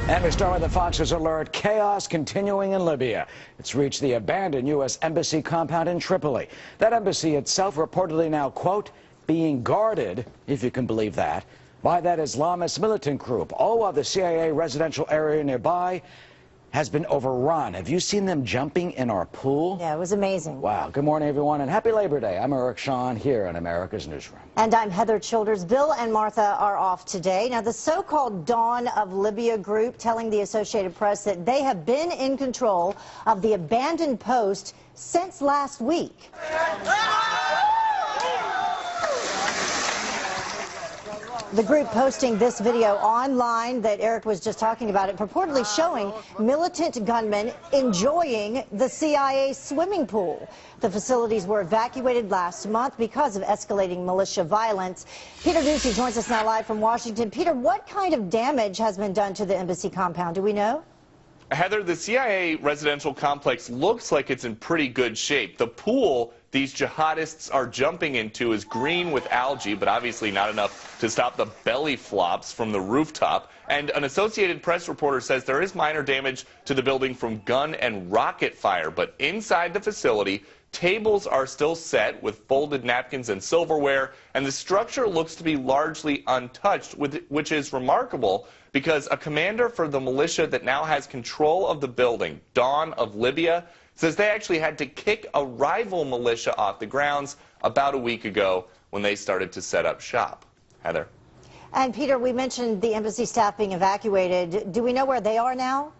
And we start with the Fox's alert. Chaos continuing in Libya. It's reached the abandoned U.S. embassy compound in Tripoli. That embassy itself reportedly now, quote, being guarded, if you can believe that, by that Islamist militant group. All while the CIA residential area nearby has been overrun. Have you seen them jumping in our pool? Yeah, it was amazing. Wow. Good morning, everyone, and happy Labor Day. I'm Eric Shawn here in America's Newsroom. And I'm Heather Childers. Bill and Martha are off today. Now, the so-called Dawn of Libya group telling the Associated Press that they have been in control of the abandoned post since last week. The group posting this video online that Eric was just talking about, it purportedly showing militant gunmen enjoying the CIA swimming pool. The facilities were evacuated last month because of escalating militia violence. Peter Ducey joins us now live from Washington. Peter, what kind of damage has been done to the embassy compound? Do we know? Heather, the CIA residential complex looks like it's in pretty good shape. The pool these jihadists are jumping into is green with algae, but obviously not enough to stop the belly flops from the rooftop. And an Associated Press reporter says there is minor damage to the building from gun and rocket fire. But inside the facility, tables are still set with folded napkins and silverware, and the structure looks to be largely untouched, which is remarkable because a commander for the militia that now has control of the building, Dawn of Libya, says they actually had to kick a rival militia off the grounds about a week ago when they started to set up shop. Heather. And Peter, we mentioned the embassy staff being evacuated. Do we know where they are now?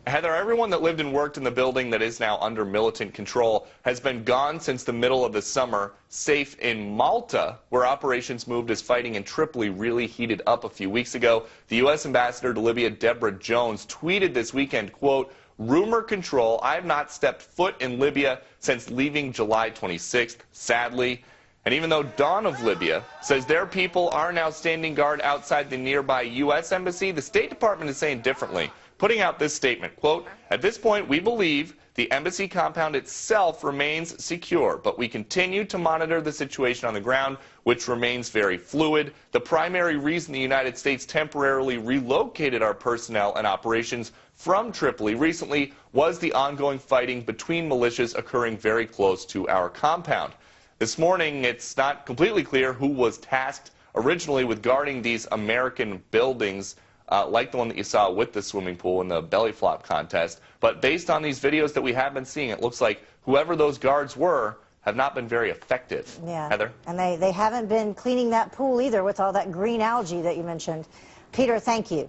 Heather, everyone that lived and worked in the building that is now under militant control has been gone since the middle of the summer, safe in Malta, where operations moved as fighting in Tripoli really heated up a few weeks ago. The U.S. ambassador to Libya, Deborah Jones, tweeted this weekend, quote, "Rumor control. I have not stepped foot in Libya since leaving July 26th, sadly." And even though Dawn of Libya says their people are now standing guard outside the nearby U.S. embassy, the State Department is saying differently, putting out this statement, quote, "At this point, we believe the embassy compound itself remains secure, but we continue to monitor the situation on the ground, which remains very fluid. The primary reason the United States temporarily relocated our personnel and operations from Tripoli recently was the ongoing fighting between militias occurring very close to our compound." This morning, it's not completely clear who was tasked originally with guarding these American buildings, like the one that you saw with the swimming pool in the belly flop contest. But based on these videos that we have been seeing, it looks like whoever those guards were have not been very effective. Yeah. Heather? And they haven't been cleaning that pool either with all that green algae that you mentioned. Peter, thank you.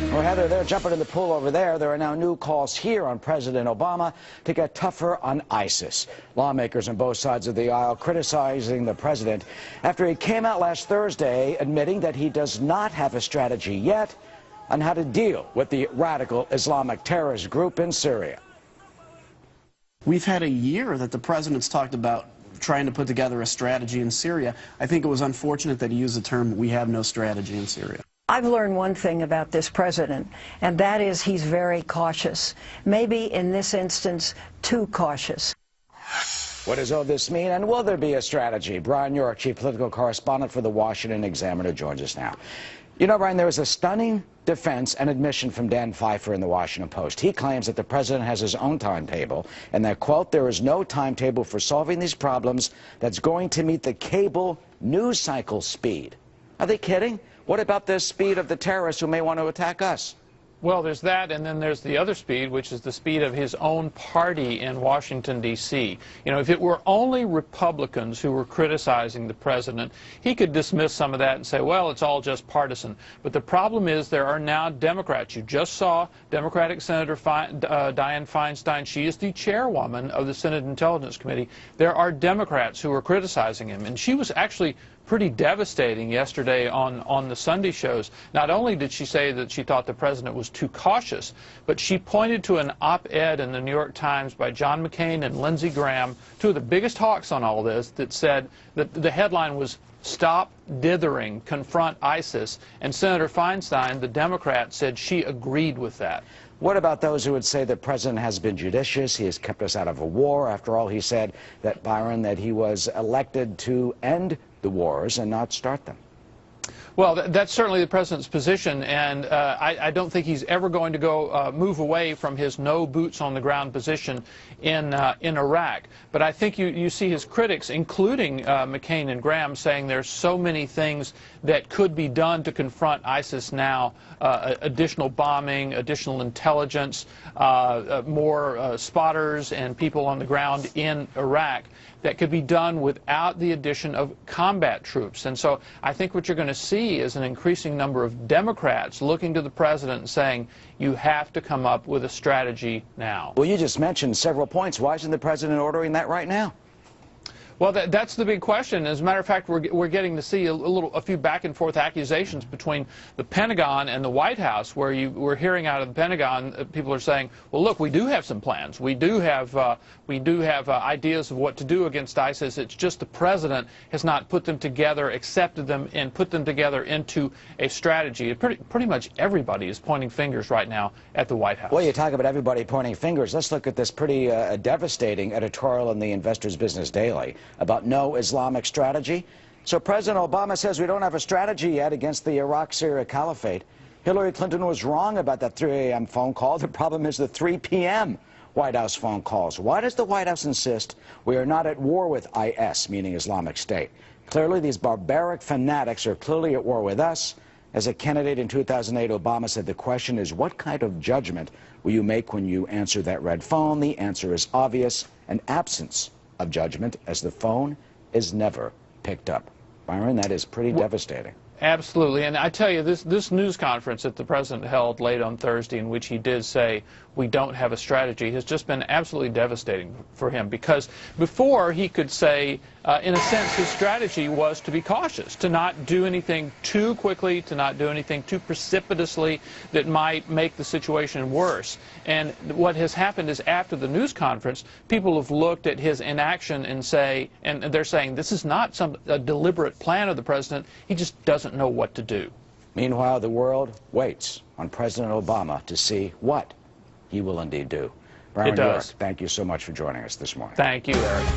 Well, Heather, they're jumping in the pool over there. There are now new calls here on President Obama to get tougher on ISIS. Lawmakers on both sides of the aisle criticizing the president after he came out last Thursday admitting that he does not have a strategy yet on how to deal with the radical Islamic terrorist group in Syria. We've had a year that the president's talked about trying to put together a strategy in Syria. I think it was unfortunate that he used the term, "we have no strategy in Syria." I've learned one thing about this president, and that is he's very cautious. Maybe in this instance, too cautious. What does all this mean, and will there be a strategy? Brian York, chief political correspondent for the Washington Examiner, joins us now. You know, Brian, there was a stunning defense and admission from Dan Pfeiffer in the Washington Post. He claims that the president has his own timetable, and that, quote, "there is no timetable for solving these problems that's going to meet the cable news cycle speed." Are they kidding? What about the speed of the terrorists who may want to attack us? Well, there's that, and then there's the other speed, which is the speed of his own party in Washington, D.C. You know, if it were only Republicans who were criticizing the president, he could dismiss some of that and say, well, it's all just partisan. But the problem is there are now Democrats. You just saw Democratic Senator Dianne Feinstein. She is the chairwoman of the Senate Intelligence Committee. There are Democrats who are criticizing him, and she was actually pretty devastating yesterday on the Sunday shows. Not only did she say that she thought the president was too cautious, but she pointed to an op-ed in the New York Times by John McCain and Lindsey Graham, two of the biggest hawks on all this, that said that the headline was "Stop Dithering, Confront ISIS," and Senator Feinstein, the Democrat, said she agreed with that. What about those who would say the president has been judicious? He has kept us out of a war. After all, he said that, Byron, that he was elected to end the wars and not start them. Well, that's certainly the president's position, and I don't think he's ever going to go move away from his no boots on the ground position in Iraq. But I think you see his critics, including McCain and Graham, saying there's so many things that could be done to confront ISIS now: additional bombing, additional intelligence, more spotters and people on the ground in Iraq, that could be done without the addition of combat troops. And so I think what you're going to see is an increasing number of Democrats looking to the president and saying, you have to come up with a strategy now. Well, you just mentioned several points. Why isn't the president ordering that right now? Well, that's the big question. As a matter of fact, we're getting to see a few back and forth accusations between the Pentagon and the White House, where we're hearing out of the Pentagon, people are saying, well, look, we do have some plans. We do have ideas of what to do against ISIS. It's just the president has not put them together, accepted them, and put them together into a strategy. Pretty much everybody is pointing fingers right now at the White House. Well, you talk about everybody pointing fingers. Let's look at this pretty devastating editorial in the Investor's Business Daily about no Islamic strategy. So President Obama says we don't have a strategy yet against the Iraq-Syria caliphate. Hillary Clinton was wrong about that 3 a.m. phone call. The problem is the 3 p.m. White House phone calls. Why does the White House insist we are not at war with IS, meaning Islamic State? Clearly, these barbaric fanatics are clearly at war with us. As a candidate in 2008, Obama said the question is, what kind of judgment will you make when you answer that red phone? The answer is obvious: an absence of judgment, as the phone is never picked up. Byron, that is pretty devastating. Absolutely, and I tell you, this news conference that the president held late on Thursday, in which he did say we don't have a strategy, has just been absolutely devastating for him, because before he could say, in a sense, his strategy was to be cautious, to not do anything too quickly, to not do anything too precipitously that might make the situation worse. And what has happened is, after the news conference, people have looked at his inaction and they're saying this is not a deliberate plan of the president. He just doesn't know what to do. Meanwhile, the world waits on President Obama to see what he will indeed do. Byron York, thank you so much for joining us this morning. Thank you, Eric.